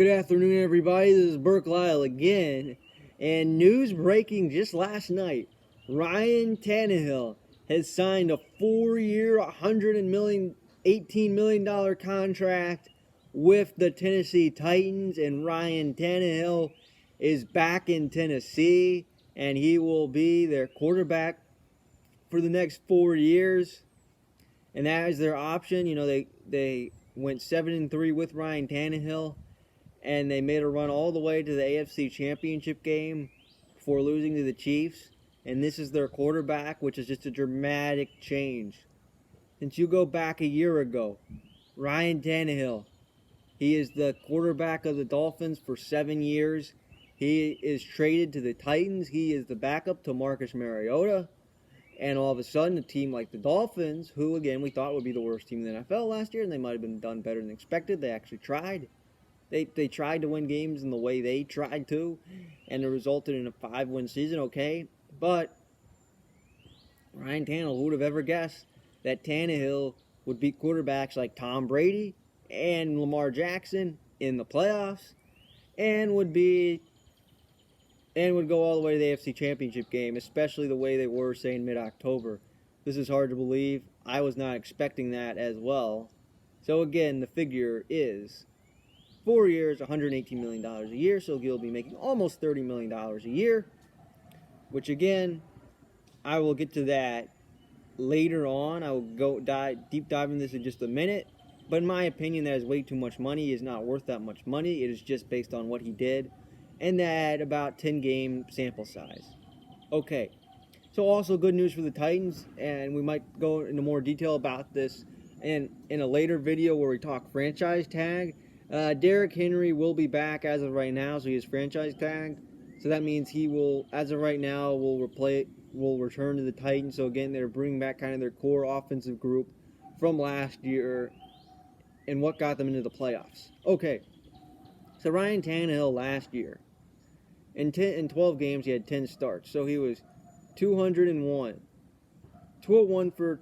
Good afternoon, everybody. This is Burke Lyle again. And news breaking just last night. Ryan Tannehill has signed a 4-year, $18 million contract with the Tennessee Titans. And Ryan Tannehill is back in Tennessee. And he will be their quarterback for the next 4 years. And that is their option. You know, they went 7-3 with Ryan Tannehill. And they made a run all the way to the AFC Championship game before losing to the Chiefs. And this is their quarterback, which is just a dramatic change. Since you go back a year ago, Ryan Tannehill, he is the quarterback of the Dolphins for 7 years. He is traded to the Titans. He is the backup to Marcus Mariota. And all of a sudden, a team like the Dolphins, who, again, we thought would be the worst team in the NFL last year, and they might have been done better than expected. They actually tried. They tried to win games in the way they tried to, and it resulted in a 5-win season, okay? But Ryan Tannehill, who would have ever guessed that Tannehill would beat quarterbacks like Tom Brady and Lamar Jackson in the playoffs, and would go all the way to the AFC Championship game, especially the way they were, say, in mid-October. This is hard to believe. I was not expecting that as well. So again, the figure is 4 years, $118 million a year, so he'll be making almost $30 million a year, which again, I will get to that later on. I will go deep dive into this in just a minute, but in my opinion, that is way too much money. He is not worth that much money. It is just based on what he did, and that about 10-game sample size. Okay, so also good news for the Titans, and we might go into more detail about this in a later video where we talk franchise tag. Derrick Henry will be back as of right now, so he is franchise tagged. So that means he will, as of right now, will return to the Titans. So again, they're bringing back kind of their core offensive group from last year and what got them into the playoffs. Okay, so Ryan Tannehill last year, in 12 games, he had 10 starts. So he was 201 for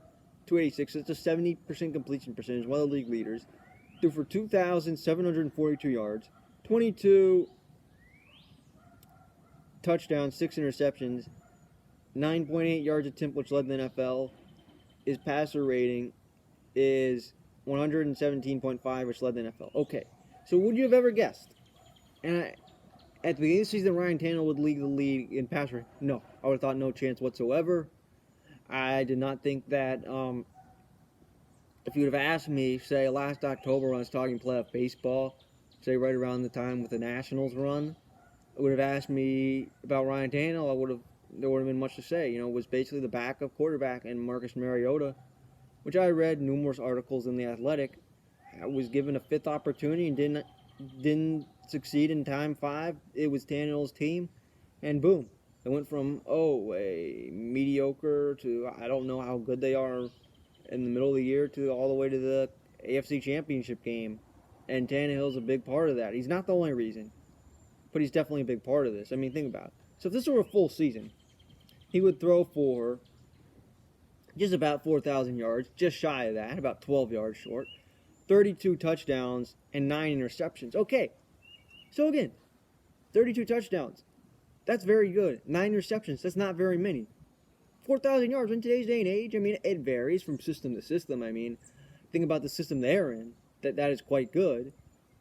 286. That's a 70% completion percentage, one of the league leaders. Threw for 2,742 yards, 22 touchdowns, 6 interceptions, 9.8 yards attempt, which led the NFL. His passer rating is 117.5, which led the NFL. Okay, so would you have ever guessed? And at the beginning of the season, Ryan Tannehill would lead the league in passer rating? No, I would have thought no chance whatsoever. I did not think that. If you would have asked me, say, last October when I was talking playoff baseball, say right around the time with the Nationals run, would have asked me about Ryan Tannehill, there would have been much to say. You know, it was basically the backup quarterback and Marcus Mariota, which I read numerous articles in The Athletic. I was given a 5th opportunity and didn't succeed in time 5. It was Tannehill's team, and boom. They went from, a mediocre to I don't know how good they are in the middle of the year to all the way to the AFC Championship game. And Tannehill's a big part of that. He's not the only reason, but he's definitely a big part of this. I mean, think about it. So if this were a full season, he would throw for just about 4,000 yards, just shy of that, about 12 yards short, 32 touchdowns, and 9 interceptions. Okay, so again, 32 touchdowns. That's very good. 9 interceptions, that's not very many. 4,000 yards in today's day and age, I mean, it varies from system to system. I mean, think about the system they're in, that is quite good,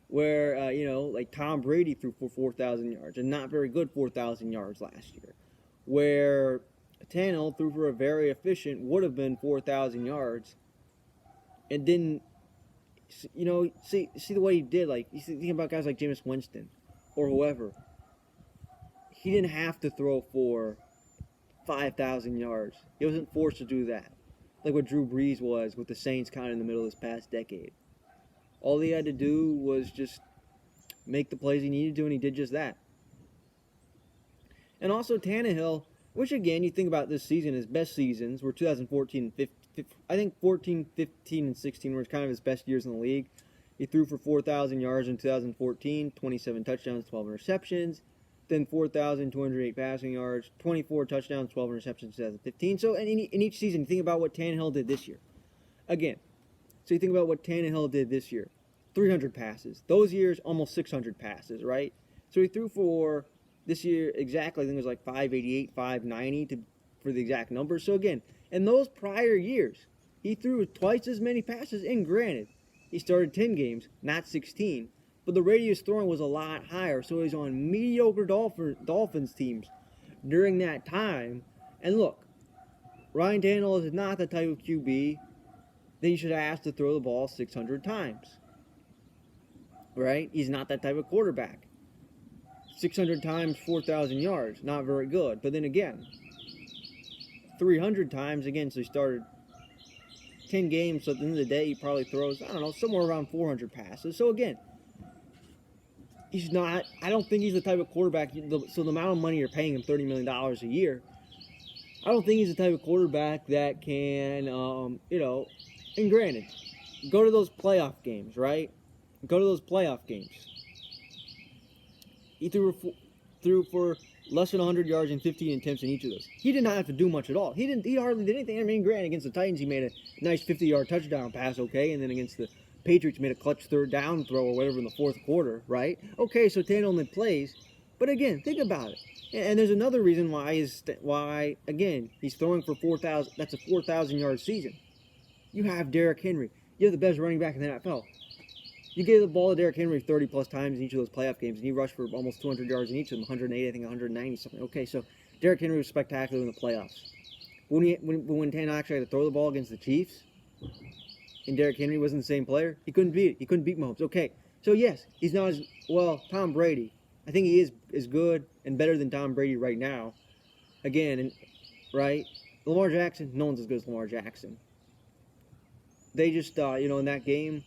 where, like Tom Brady threw for 4,000 yards, and not very good 4,000 yards last year, where Tannehill threw for a very efficient, would have been 4,000 yards, and didn't, see the way he did, like, you think about guys like Jameis Winston, or whoever, he didn't have to throw for 5,000 yards. He wasn't forced to do that, like what Drew Brees was with the Saints kind of in the middle of this past decade. All he had to do was just make the plays he needed to, and he did just that. And also Tannehill, which again, you think about this season, his best seasons were 2014 and 15. I think 14, 15, and 16 were kind of his best years in the league. He threw for 4,000 yards in 2014, 27 touchdowns, 12 interceptions. Then 4,208 passing yards, 24 touchdowns, 12 interceptions in 2015. So in each season, you think about what Tannehill did this year. Again, so you think about what Tannehill did this year. 300 passes. Those years, almost 600 passes, right? So he threw for, this year, exactly, I think it was like 588, 590 for the exact number. So again, in those prior years, he threw twice as many passes, and granted, he started 10 games, not 16. But the rate he was throwing was a lot higher, so he was on mediocre Dolphins teams during that time. And look, Ryan Tannehill is not the type of QB that you should ask to throw the ball 600 times. Right? He's not that type of quarterback. 600 times, 4,000 yards. Not very good. But then again, 300 times, again, so he started 10 games, so at the end of the day, he probably throws, I don't know, somewhere around 400 passes. So again, he's not, I don't think he's the type of quarterback, so the amount of money you're paying him, $30 million a year, I don't think he's the type of quarterback that can, and granted, go to those playoff games, right? Go to those playoff games. He threw for less than 100 yards and 15 attempts in each of those. He did not have to do much at all. He hardly did anything. I mean, granted, against the Titans, he made a nice 50-yard touchdown pass, okay? And then against the Patriots, made a clutch third down throw or whatever in the fourth quarter, right? Okay, so Tannehill only plays. But again, think about it. And there's another reason why again, he's throwing for 4,000. That's a 4,000-yard season. You have Derrick Henry. You have the best running back in the NFL. You gave the ball to Derrick Henry 30-plus times in each of those playoff games, and he rushed for almost 200 yards in each of them, 108, I think 190 something. Okay, so Derrick Henry was spectacular in the playoffs. When Tannehill actually had to throw the ball against the Chiefs, and Derrick Henry wasn't the same player, he couldn't beat it. He couldn't beat Mahomes. Okay, so yes, he's not as, well, Tom Brady. I think he is as good and better than Tom Brady right now. Again, and right? Lamar Jackson, no one's as good as Lamar Jackson. They just, in that game,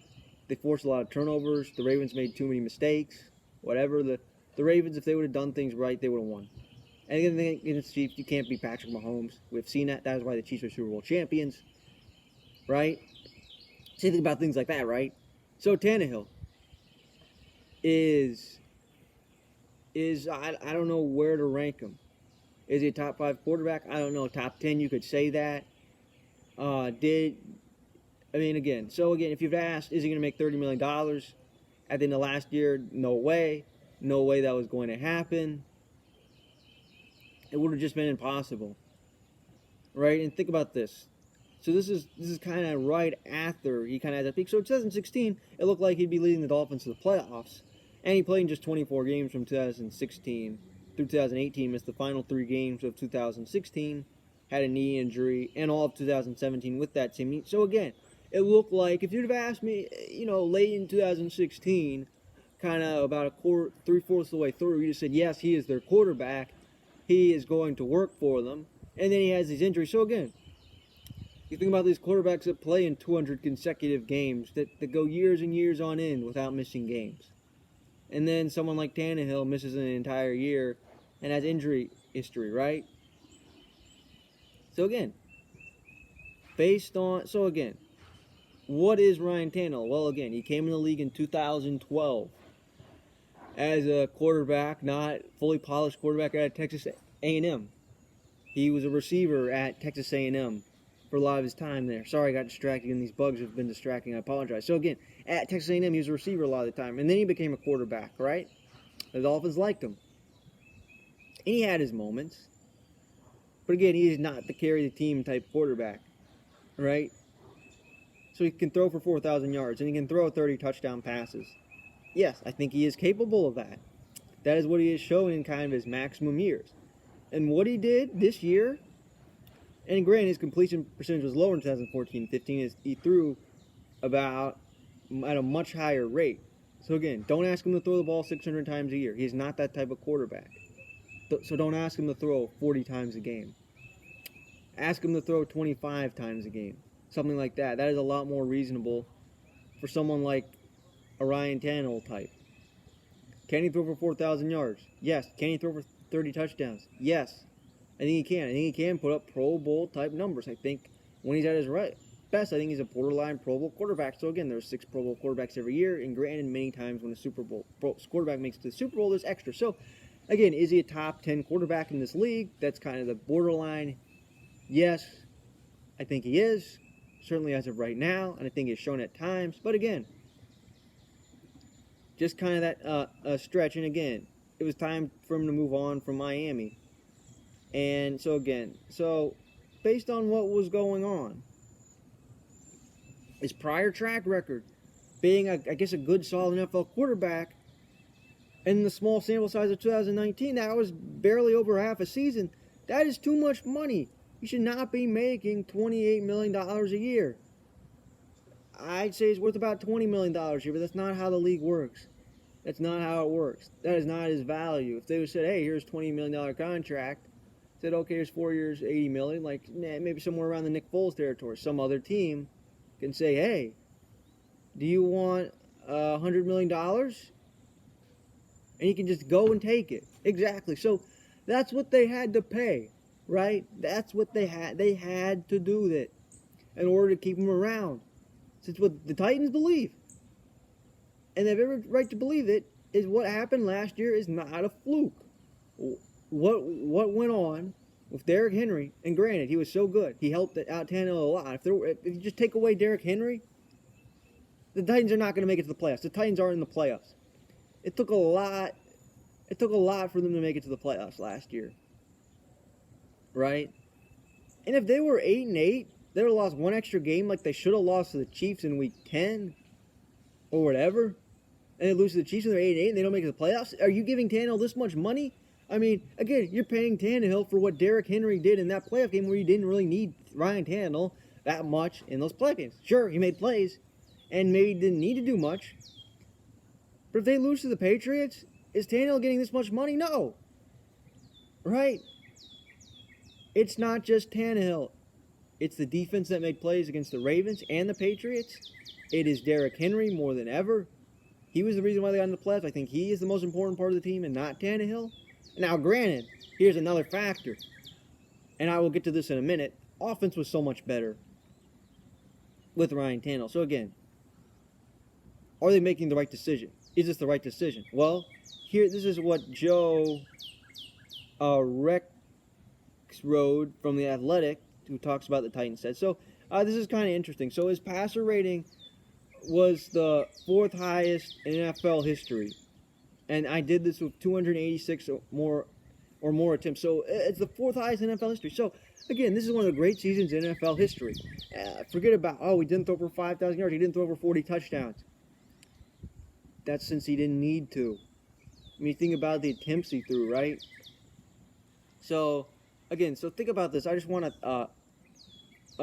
they forced a lot of turnovers. The Ravens made too many mistakes. Whatever. The Ravens, if they would have done things right, they would have won. And again, against the Chiefs, you can't beat Patrick Mahomes. We've seen that. That is why the Chiefs are Super Bowl champions. Right? So you think about things like that, right? So Tannehill is I don't know where to rank him. Is he a top 5 quarterback? I don't know. Top 10, you could say that. Again, if you've asked, is he going to make $30 million at the end of last year? No way. No way that was going to happen. It would have just been impossible. Right? And think about this. So this is kind of right after he kind of had that peak. So in 2016, it looked like he'd be leading the Dolphins to the playoffs. And he played in just 24 games from 2016 through 2018, missed the final 3 games of 2016, had a knee injury, and all of 2017 with that same knee. So again, it looked like, if you'd have asked me, late in 2016, kind of about 3/4 of the way through, you just said, yes, he is their quarterback. He is going to work for them. And then he has these injuries. So again, you think about these quarterbacks that play in 200 consecutive games, that go years and years on end without missing games. And then someone like Tannehill misses an entire year and has injury history, right? So again, what is Ryan Tannehill? Well, again, he came in the league in 2012 as a quarterback, not fully polished quarterback at Texas A&M. He was a receiver at Texas A&M for a lot of his time there. Sorry, I got distracted, and these bugs have been distracting. I apologize. So again, at Texas A&M, he was a receiver a lot of the time, and then he became a quarterback, right? The Dolphins liked him. And he had his moments. But again, he is not the carry the team type quarterback, right? So he can throw for 4,000 yards, and he can throw 30 touchdown passes. Yes, I think he is capable of that. That is what he has shown in kind of his maximum years. And what he did this year, and granted, his completion percentage was lower in 2014-15, is he threw about at a much higher rate. So again, don't ask him to throw the ball 600 times a year. He's not that type of quarterback. So don't ask him to throw 40 times a game. Ask him to throw 25 times a game. Something like that. That is a lot more reasonable for someone like a Ryan Tannehill type. Can he throw for 4,000 yards? Yes. Can he throw for 30 touchdowns? Yes. I think he can. I think he can put up Pro Bowl type numbers. I think when he's at his best, I think he's a borderline Pro Bowl quarterback. So again, there's 6 Pro Bowl quarterbacks every year, and granted, many times when a quarterback makes it to the Super Bowl, there's extra. So again, is he a top 10 quarterback in this league? That's kind of the borderline. Yes, I think he is. Certainly as of right now, and I think he's shown at times. But again, Just kind of that stretch. And again, it was time for him to move on from Miami. And so based on what was going on, his prior track record, being, I guess, a good, solid NFL quarterback, and the small sample size of 2019, that was barely over half a season. That is too much money. You should not be making $28 million a year. I'd say he's worth about $20 million a year, but that's not how the league works. That's not how it works. That is not his value. If they would have said, hey, here's a $20 million contract, said, okay, here's 4 years, $80 million, like maybe somewhere around the Nick Foles territory. Some other team can say, hey, do you want $100 million? And you can just go and take it. Exactly. So that's what they had to pay, right? That's what they had. They had to do that in order to keep him around. It's what the Titans believe. And they have every right to believe it. Is what happened last year is not a fluke. What went on with Derrick Henry, and granted, he was so good. He helped out Tannehill a lot. If you just take away Derrick Henry, the Titans are not going to make it to the playoffs. The Titans are in the playoffs. It took a lot for them to make it to the playoffs last year. Right? And if they were 8-8, they would have lost one extra game like they should have lost to the Chiefs in week 10 or whatever, and they lose to the Chiefs and they're 8-8 and they don't make it to the playoffs. Are you giving Tannehill this much money? I mean, again, you're paying Tannehill for what Derrick Henry did in that playoff game where you didn't really need Ryan Tannehill that much in those playoff games. Sure, he made plays and maybe didn't need to do much. But if they lose to the Patriots, is Tannehill getting this much money? No. Right? It's not just Tannehill. It's the defense that made plays against the Ravens and the Patriots. It is Derrick Henry more than ever. He was the reason why they got in the playoffs. I think he is the most important part of the team and not Tannehill. Now, granted, here's another factor. And I will get to this in a minute. Offense was so much better with Ryan Tannehill. So again, are they making the right decision? Is this the right decision? Well, this is what Joe Rexrode from The Athletic, who talks about the Titans, said. So this is kind of interesting. So his passer rating was the 4th highest in NFL history. And I did this with 286 or more attempts. So it's the 4th highest in NFL history. So, again, this is one of the great seasons in NFL history. Forget about, he didn't throw for 5,000 yards. He didn't throw for 40 touchdowns. That's since he didn't need to. I mean, think about the attempts he threw, right? So, again, think about this. I just want to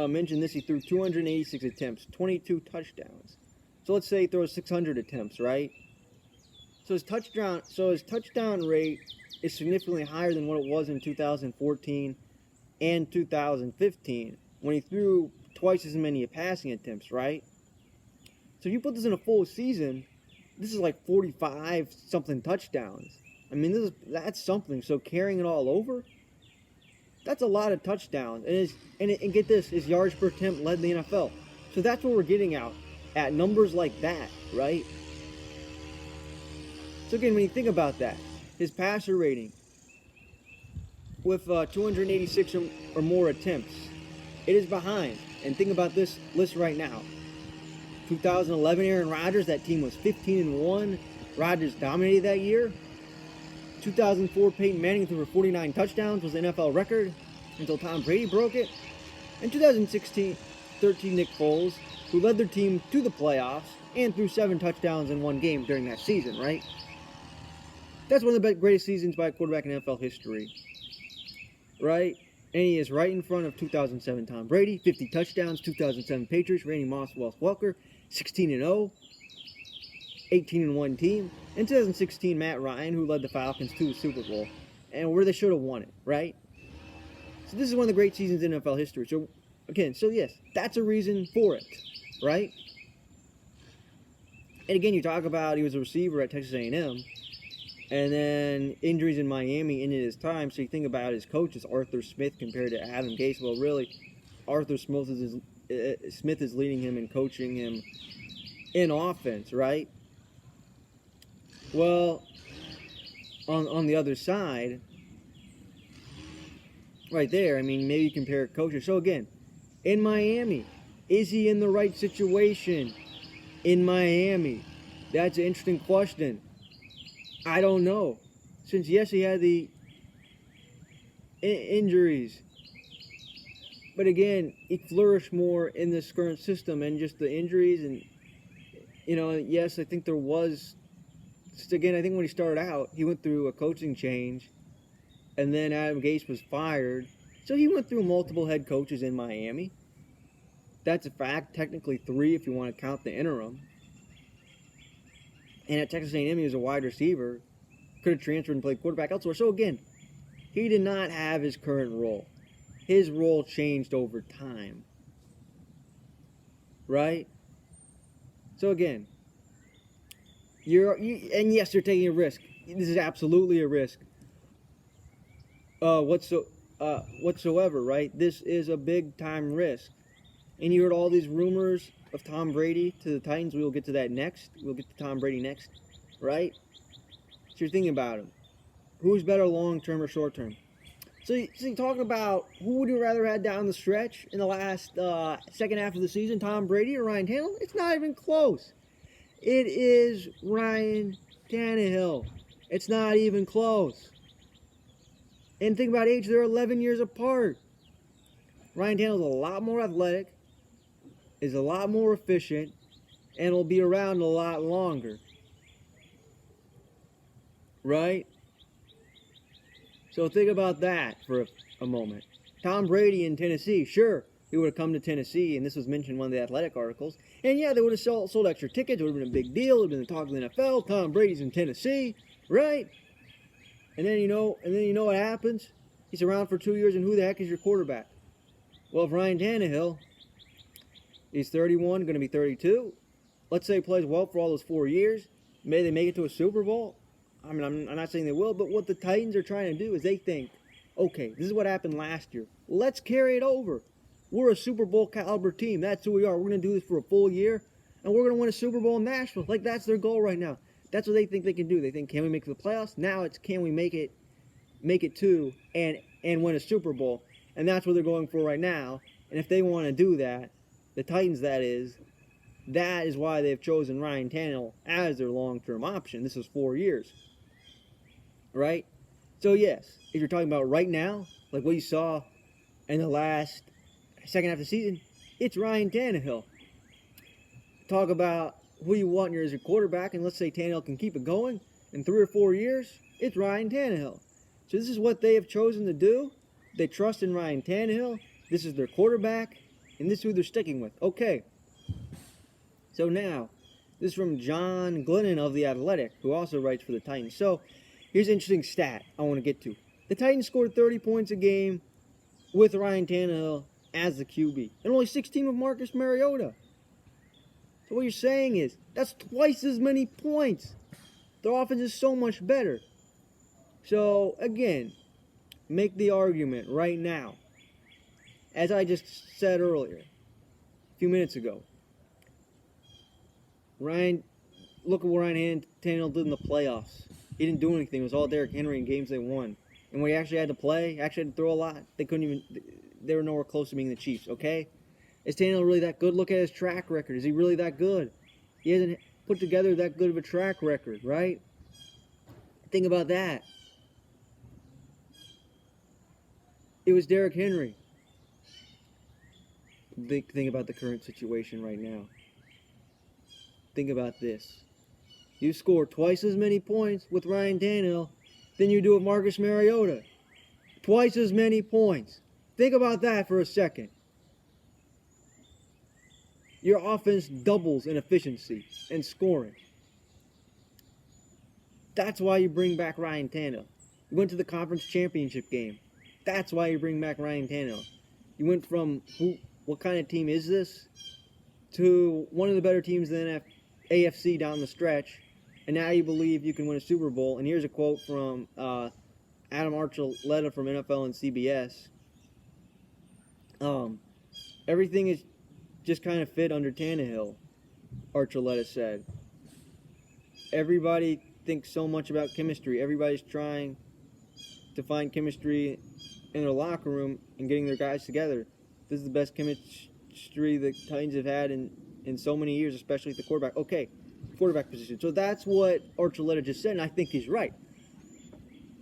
mention this. He threw 286 attempts, 22 touchdowns. So let's say he throws 600 attempts, right? So his touchdown rate is significantly higher than what it was in 2014 and 2015 when he threw twice as many passing attempts, right? So if you put this in a full season, this is like 45-something touchdowns. I mean, that's something. So carrying it all over, that's a lot of touchdowns. And get this, his yards per attempt led the NFL. So that's what we're getting at numbers like that, right? So again, when you think about that, his passer rating with 286 or more attempts, it is behind. And think about this list right now. 2011 Aaron Rodgers, that team was 15-1. Rodgers dominated that year. 2004 Peyton Manning threw for 49 touchdowns, was the NFL record until Tom Brady broke it. And 2016, 13 Nick Foles, who led their team to the playoffs and threw 7 touchdowns in one game during that season, right? That's one of the greatest seasons by a quarterback in NFL history, right? And he is right in front of 2007 Tom Brady, 50 touchdowns, 2007 Patriots, Randy Moss, Wes Welker, 16-0, 18-1 team, and 2016 Matt Ryan, who led the Falcons to the Super Bowl, and where they should have won it, right? So this is one of the great seasons in NFL history. So again, yes, that's a reason for it, right? And again, you talk about he was a receiver at Texas A&M, and then injuries in Miami ended his time. So you think about his coaches, Arthur Smith compared to Adam Gase. Well, really, Arthur Smith is leading him and coaching him in offense, right? Well, on the other side, right there, I mean, maybe you compare coaches. So again, in Miami, is he in the right situation in Miami? That's an interesting question. I don't know. Since, yes, he had the injuries, but again, he flourished more in this current system and just the injuries. And, yes, I think there was, just again, I think when he started out, he went through a coaching change, and then Adam Gase was fired. So he went through multiple head coaches in Miami. That's a fact. Technically 3 if you want to count the interim. And at Texas A&M, he was a wide receiver. Could have transferred and played quarterback elsewhere. So again, he did not have his current role. His role changed over time. Right? So again, and yes, you're taking a risk. This is absolutely a risk. Whatsoever, right? This is a big time risk. And you heard all these rumors of Tom Brady to the Titans. We will get to that next. We'll get to Tom Brady next, right? So you're thinking about him. Who's better long term or short term? So you're talking about who would you rather have down the stretch in the last second half of the season, Tom Brady or Ryan Tannehill? It's not even close. It is Ryan Tannehill. It's not even close. And think about age, they're 11 years apart. Ryan Tannehill's a lot more athletic, is a lot more efficient, and will be around a lot longer. Right? So think about that for a moment. Tom Brady in Tennessee, sure, he would have come to Tennessee, and this was mentioned in one of the Athletic articles. And yeah, they would have sold extra tickets. It would have been a big deal. It would have been the talk of the NFL. Tom Brady's in Tennessee, right? And then you know what happens? He's around for 2 years, and who the heck is your quarterback? Well, if Ryan Tannehill, he's 31, going to be 32. Let's say he plays well for all those 4 years. Maybe they make it to a Super Bowl. I mean, I'm not saying they will, but what the Titans are trying to do is they think, okay, this is what happened last year. Let's carry it over. We're a Super Bowl caliber team. That's who we are. We're going to do this for a full year, and we're going to win a Super Bowl in Nashville. Like, that's their goal right now. That's what they think they can do. They think, can we make the playoffs? Now it's, can we make it to and win a Super Bowl? And that's what they're going for right now. And if they want to do that, the Titans, that is why they've chosen Ryan Tannehill as their long-term option. This is 4 years. Right? So, yes, if you're talking about right now, like what you saw in the last second half of the season, it's Ryan Tannehill. Talk about who you want as your quarterback, and let's say Tannehill can keep it going in 3 or 4 years, it's Ryan Tannehill. So this is what they have chosen to do. They trust in Ryan Tannehill. This is their quarterback, and this is who they're sticking with. Okay. So now, this is from John Glennon of The Athletic, who also writes for the Titans. So here's an interesting stat I want to get to. The Titans scored 30 points a game with Ryan Tannehill as the QB, and only 16 with Marcus Mariota. So what you're saying is, that's twice as many points. Their offense is so much better. So, again, make the argument right now. As I just said earlier, a few minutes ago. Look at what Ryan Tannehill did in the playoffs. He didn't do anything. It was all Derrick Henry in games they won. And when he actually had to play, actually had to throw a lot, they were nowhere close to being the Chiefs, okay? Is Tannehill really that good? Look at his track record. Is he really that good? He hasn't put together that good of a track record, right? Think about that. It was Derrick Henry. Think about the current situation right now. Think about this. You score twice as many points with Ryan Tannehill than you do with Marcus Mariota. Twice as many points. Think about that for a second. Your offense doubles in efficiency and scoring. That's why you bring back Ryan Tannehill. You went to the conference championship game. That's why you bring back Ryan Tannehill. You went from what kind of team is this to one of the better teams in the AFC down the stretch, and now you believe you can win a Super Bowl. And here's a quote from Adam Archuleta from NFL and CBS. Everything is just kind of fit under Tannehill, Archuleta said. Everybody thinks so much about chemistry. Everybody's trying to find chemistry in their locker room and getting their guys together. This is the best chemistry the Titans have had in so many years, especially at the quarterback. Okay, quarterback position. So that's what Archuleta just said, and I think he's right.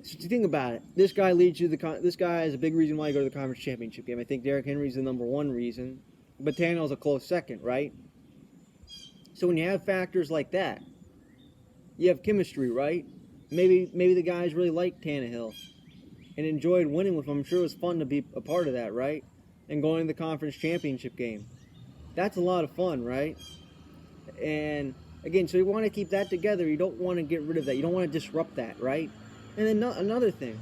So to think about it, this guy leads you this guy is a big reason why you go to the conference championship game. I think Derrick Henry's the number one reason, but Tannehill's a close second, right? So when you have factors like that, you have chemistry, right? Maybe the guys really liked Tannehill and enjoyed winning with him. I'm sure it was fun to be a part of that, right? And going to the conference championship game. That's a lot of fun, right? And again, so you want to keep that together. You don't want to get rid of that. You don't want to disrupt that, right? And then another thing,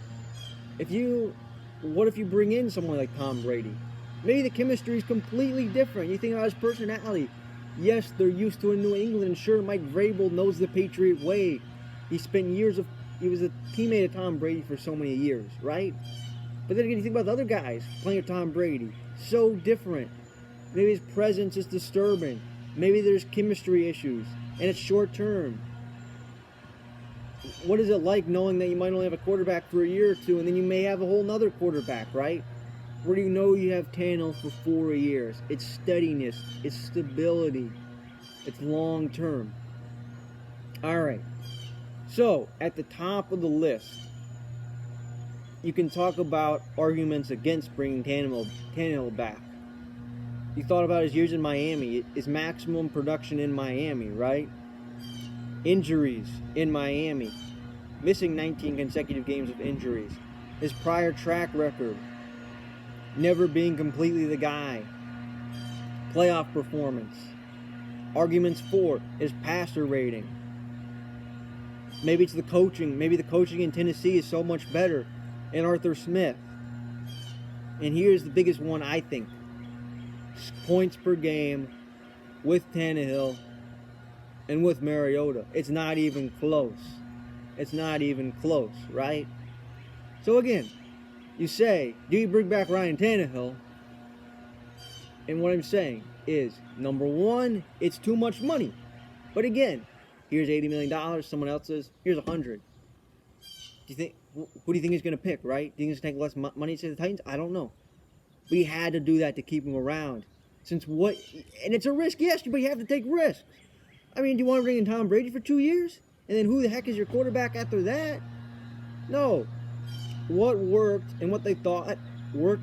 what if you bring in someone like Tom Brady? Maybe the chemistry is completely different. You think about his personality. Yes, they're used to in New England, and sure, Mike Vrabel knows the Patriot way. He was a teammate of Tom Brady for so many years, right? But then again, you think about the other guys playing with Tom Brady. So different. Maybe his presence is disturbing. Maybe there's chemistry issues, and it's short term. What is it like knowing that you might only have a quarterback for a year or two, and then you may have a whole nother quarterback, right? Where do you know you have Tannehill for 4 years? It's steadiness. It's stability. It's long term. All right. So, at the top of the list, you can talk about arguments against bringing Tannehill back. You thought about his years in Miami, his maximum production in Miami, right? Injuries in Miami. Missing 19 consecutive games with injuries. His prior track record. Never being completely the guy. Playoff performance. Arguments for his passer rating. Maybe it's the coaching. Maybe the coaching in Tennessee is so much better. And Arthur Smith. And here's the biggest one, I think. Points per game with Tannehill and with Mariota. It's not even close. It's not even close, right? So again, you say, do you bring back Ryan Tannehill? And what I'm saying is, number one, it's too much money. But again, here's $80 million. Someone else says, here's $100. Who do you think he's going to pick, right? Do you think he's going to take less money to the Titans? I don't know. We had to do that to keep him around. And it's a risk, yes, but you have to take risks. I mean, do you want to bring in Tom Brady for 2 years? And then who the heck is your quarterback after that? No. What worked and what they thought worked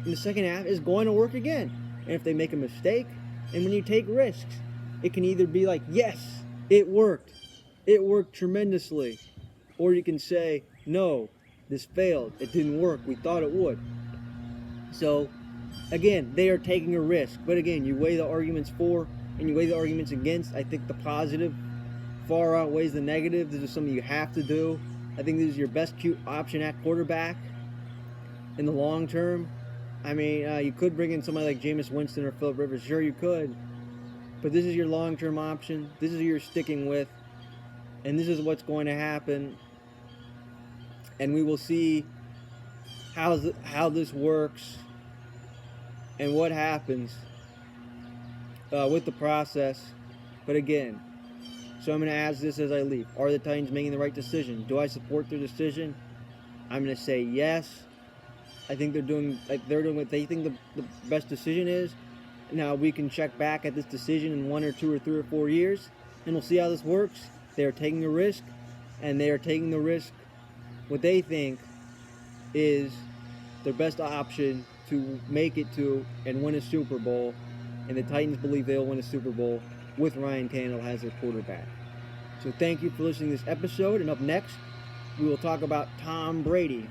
in the second half is going to work again. And if they make a mistake, and when you take risks, it can either be like, yes, it worked. It worked tremendously. Or you can say, no, this failed. It didn't work. We thought it would. So, again, they are taking a risk. But again, you weigh the arguments for and you weigh the arguments against. I think the positive far outweighs the negative. This is something you have to do. I think this is your best option at quarterback in the long term. I mean, you could bring in somebody like Jameis Winston or Phillip Rivers. Sure, you could. But this is your long-term option. This is who you're sticking with. And this is what's going to happen. And we will see how this works and what happens with the process. But again, so I'm going to ask this as I leave. Are the Titans making the right decision? Do I support their decision? I'm going to say yes. I think they're doing what they think the best decision is. Now we can check back at this decision in 1 or 2 or 3 or 4 years, and we'll see how this works. They are taking a risk, and they are taking the risk what they think is their best option to make it to and win a Super Bowl. And the Titans believe they'll win a Super Bowl with Ryan Tannehill as their quarterback. So thank you for listening to this episode. And up next, we will talk about Tom Brady